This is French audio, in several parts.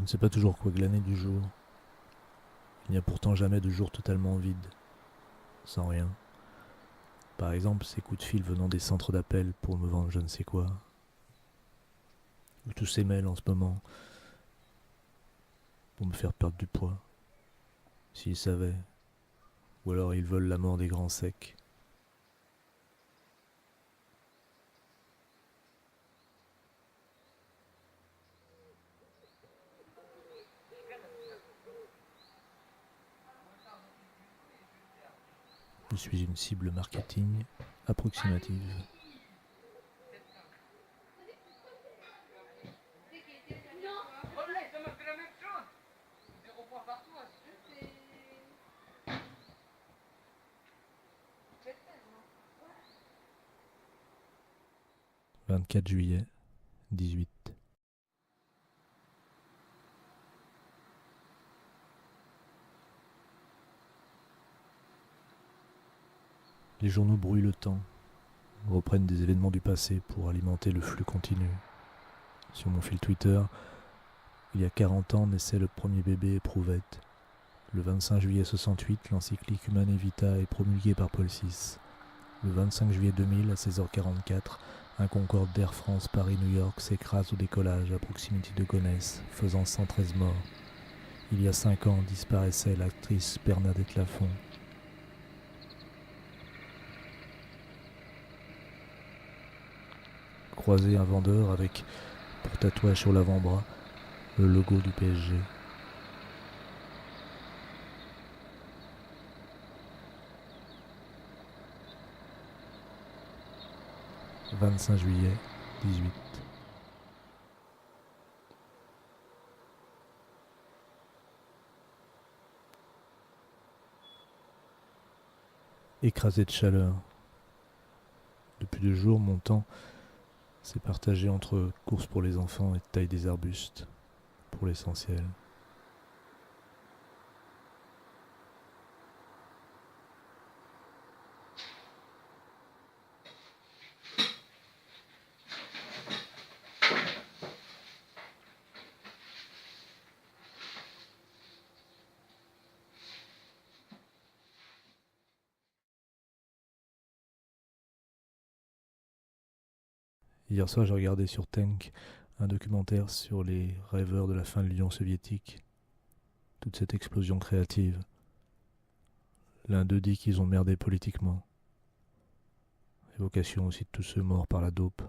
ne sait pas toujours quoi glaner du jour. Il n'y a pourtant jamais de jour totalement vide, sans rien. Par exemple, ces coups de fil venant des centres d'appel pour me vendre je ne sais quoi. Ou tous ces mails en ce moment pour me faire perdre du poids. S'ils savaient. Ou alors ils veulent la mort des grands secs. Je suis une cible marketing approximative. « 24 juillet, 18. Les journaux brouillent le temps, reprennent des événements du passé pour alimenter le flux continu. Sur mon fil Twitter, il y a 40 ans naissait le premier bébé éprouvette. Le 25 juillet 68, l'encyclique Humane Vitae est promulguée par Paul VI. Le 25 juillet 2000, à 16h44, un Concorde d'Air France Paris-New York s'écrase au décollage à proximité de Gonesse, faisant 113 morts. Il y a 5 ans disparaissait l'actrice Bernadette Lafont. Croisé un vendeur avec, pour tatouage sur l'avant-bras, le logo du PSG. « 25 juillet, 18. Écrasé de chaleur. Depuis 2 jours, mon temps s'est partagé entre courses pour les enfants et taille des arbustes, pour l'essentiel. Hier soir, j'ai regardé sur Tank un documentaire sur les rêveurs de la fin de l'Union soviétique. Toute cette explosion créative. L'un d'eux dit qu'ils ont merdé politiquement. Évocation aussi de tous ceux morts par la dope.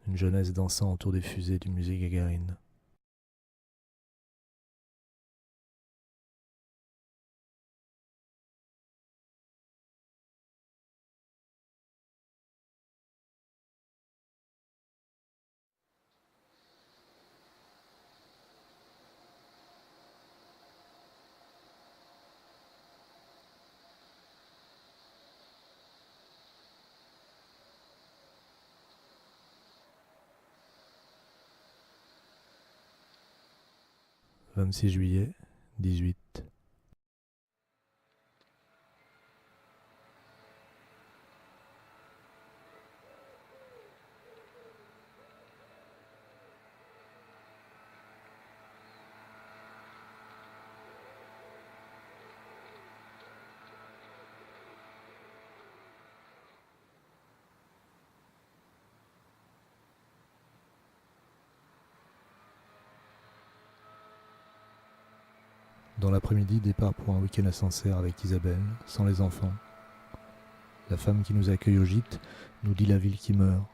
Une jeunesse dansant autour des fusées du musée Gagarine. « 26 juillet, 18. Dans l'après-midi, départ pour un week-end à Sancerre avec Isabelle, sans les enfants. La femme qui nous accueille au gîte nous dit la ville qui meurt.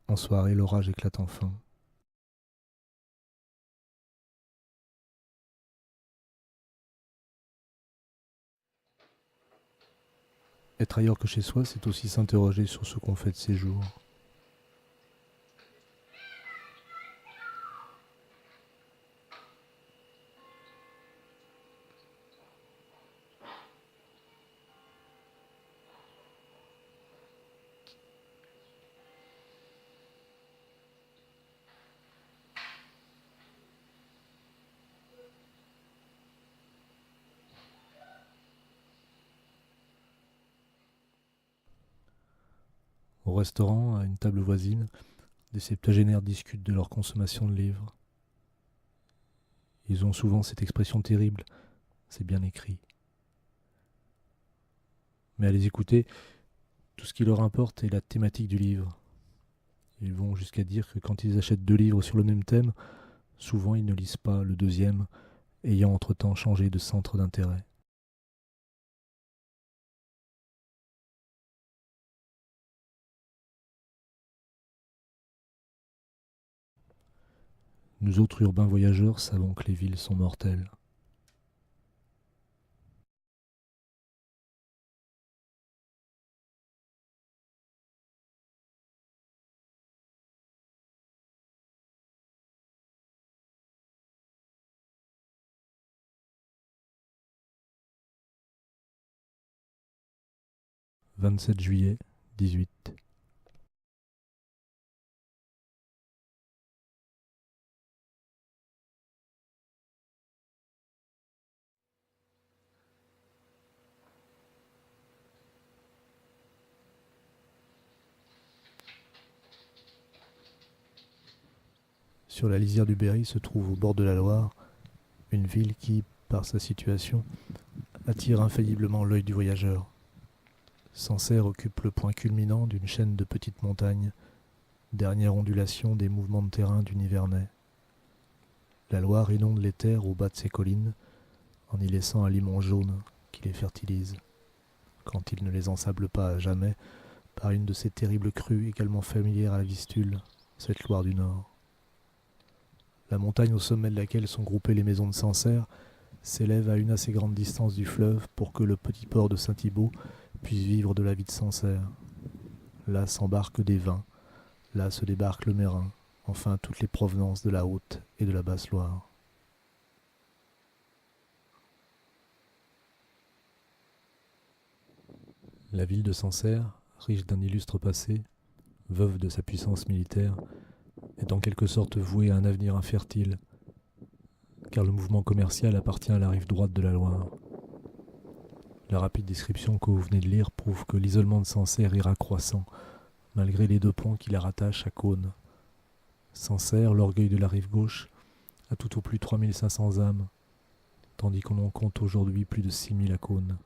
En soirée, l'orage éclate enfin. Être ailleurs que chez soi, c'est aussi s'interroger sur ce qu'on fait de ses jours. Au restaurant, à une table voisine, des septuagénaires discutent de leur consommation de livres. Ils ont souvent cette expression terrible, c'est bien écrit. Mais à les écouter, tout ce qui leur importe est la thématique du livre. Ils vont jusqu'à dire que quand ils achètent 2 livres sur le même thème, souvent ils ne lisent pas le deuxième, ayant entre-temps changé de centre d'intérêt. Nous autres urbains voyageurs savons que les villes sont mortelles. « 27 juillet, 18. Sur la lisière du Berry se trouve au bord de la Loire une ville qui, par sa situation, attire infailliblement l'œil du voyageur. Sancerre occupe le point culminant d'une chaîne de petites montagnes, dernière ondulation des mouvements de terrain du Nivernais. La Loire inonde les terres au bas de ses collines, en y laissant un limon jaune qui les fertilise, quand il ne les ensable pas à jamais par une de ces terribles crues également familières à la Vistule, cette Loire du Nord. La montagne au sommet de laquelle sont groupées les maisons de Sancerre s'élève à une assez grande distance du fleuve pour que le petit port de Saint-Thibault puisse vivre de la vie de Sancerre. Là s'embarquent des vins, là se débarque le Mérin, enfin toutes les provenances de la Haute et de la Basse-Loire. La ville de Sancerre, riche d'un illustre passé, veuve de sa puissance militaire, est en quelque sorte vouée à un avenir infertile, car le mouvement commercial appartient à la rive droite de la Loire. La rapide description que vous venez de lire prouve que l'isolement de Sancerre ira croissant, malgré les 2 ponts qui la rattachent à Caunes. Sancerre, l'orgueil de la rive gauche, a tout au plus 3500 âmes, tandis qu'on en compte aujourd'hui plus de 6000 à Caunes.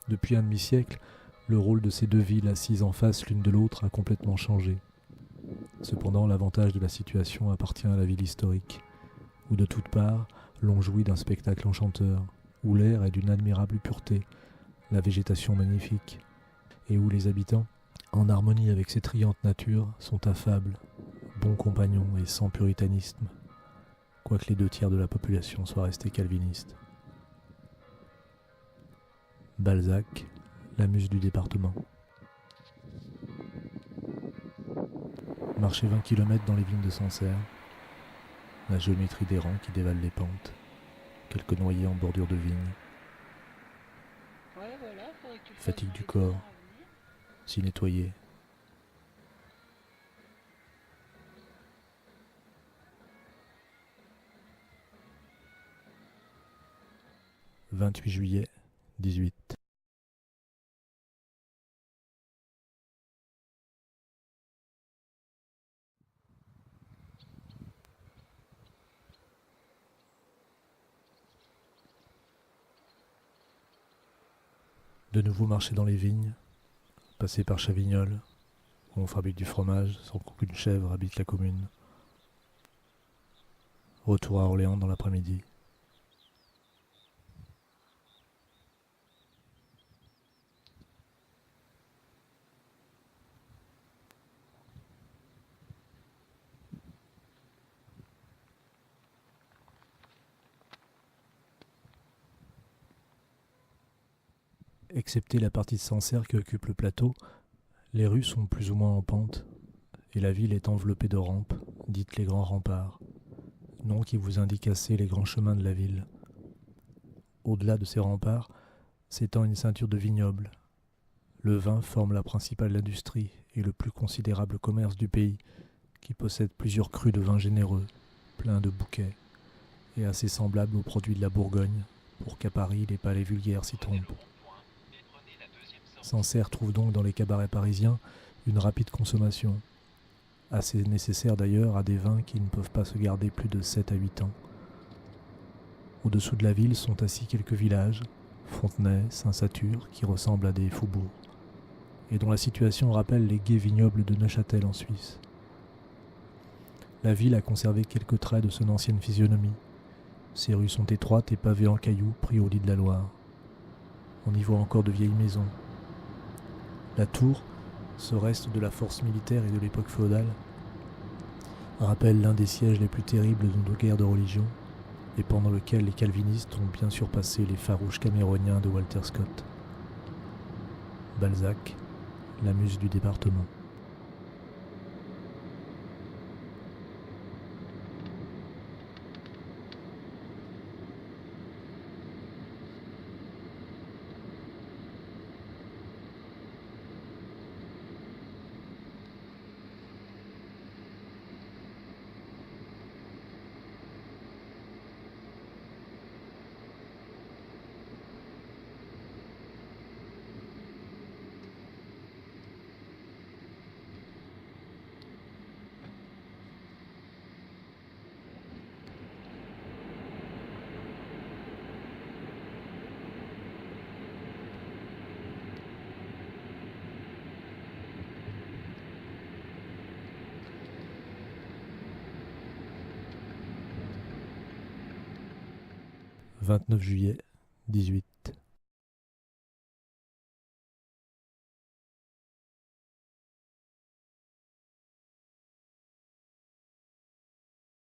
Depuis un demi-siècle, le rôle de ces 2 villes assises en face l'une de l'autre a complètement changé. Cependant, l'avantage de la situation appartient à la ville historique, où de toutes parts l'on jouit d'un spectacle enchanteur, où l'air est d'une admirable pureté, la végétation magnifique, et où les habitants, en harmonie avec cette riante nature, sont affables, bons compagnons et sans puritanisme, quoique les 2 tiers de la population soient restés calvinistes. Balzac, la muse du département. Marcher 20 km dans les vignes de Sancerre, la géométrie des rangs qui dévalent les pentes, quelques noyers en bordure de vigne. Fatigue du corps, s'y nettoyer. « 28 juillet, 18. De nouveau marcher dans les vignes, passer par Chavignol, où on fabrique du fromage sans qu'aucune chèvre habite la commune. Retour à Orléans dans l'après-midi. Excepté la partie de Sancerre qui occupe le plateau, les rues sont plus ou moins en pente, et la ville est enveloppée de rampes, dites les grands remparts, nom qui vous indique assez les grands chemins de la ville. Au-delà de ces remparts s'étend une ceinture de vignobles. Le vin forme la principale industrie et le plus considérable commerce du pays, qui possède plusieurs crus de vin généreux, pleins de bouquets, et assez semblables aux produits de la Bourgogne, pour qu'à Paris les palais vulgaires s'y trompent. Sancerre trouve donc dans les cabarets parisiens une rapide consommation, assez nécessaire d'ailleurs à des vins qui ne peuvent pas se garder plus de 7 à 8 ans. Au-dessous de la ville sont assis quelques villages, Fontenay, Saint-Satur, qui ressemblent à des faubourgs, et dont la situation rappelle les gais vignobles de Neuchâtel en Suisse. La ville a conservé quelques traits de son ancienne physionomie. Ses rues sont étroites et pavées en cailloux pris au lit de la Loire. On y voit encore de vieilles maisons. La tour, ce reste de la force militaire et de l'époque féodale, rappelle l'un des sièges les plus terribles de nos guerres de religion, et pendant lequel les calvinistes ont bien surpassé les farouches caméroniens de Walter Scott. Balzac, la muse du département. « 29 juillet, 18.